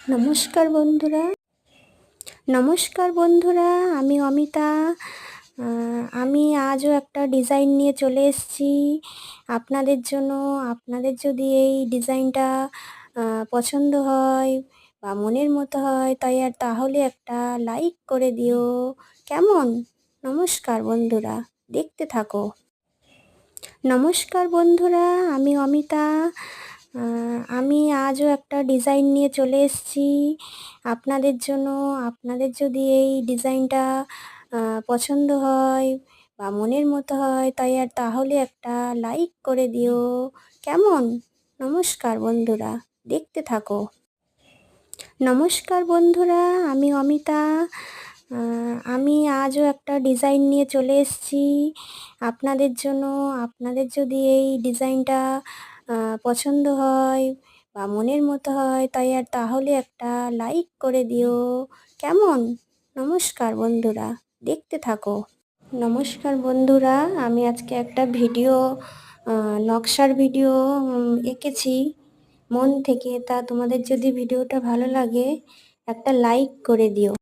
নমস্কার বন্ধুরা। নমস্কার বন্ধুরা, আমি অমিতা। আমি আজও একটা ডিজাইন নিয়ে চলে এসেছি আপনাদের জন্য। আপনাদের যদি এই ডিজাইনটা পছন্দ হয় বা মনের মতো হয় তাহলে একটা লাইক করে দিও, কেমন? নমস্কার বন্ধুরা, দেখতে থাকো। নমস্কার বন্ধুরা, আমি অমিতা। আমি আজও একটা ডিজাইন নিয়ে চলে এসেছি আপনাদের জন্য। আপনাদের যদি এই ডিজাইনটা পছন্দ হয় বা মনের মতো হয় তাহলে একটা লাইক করে দিও, কেমন? নমস্কার বন্ধুরা, দেখতে থাকো। নমস্কার বন্ধুরা, আমি অমিতা। আমি আজও একটা ডিজাইন নিয়ে চলে এসেছি আপনাদের জন্য। আপনাদের যদি এই ডিজাইনটা পছন্দ হয় বা মনের মতো হয় তাহলে একটা লাইক করে দিও, কেমন? নমস্কার বন্ধুরা, দেখতে থাকো। নমস্কার বন্ধুরা, আমি আজকে একটা ভিডিও নকশার ভিডিও এঁকেছি মন থেকে। তোমাদের যদি ভিডিওটা ভালো লাগে একটা লাইক করে দিও।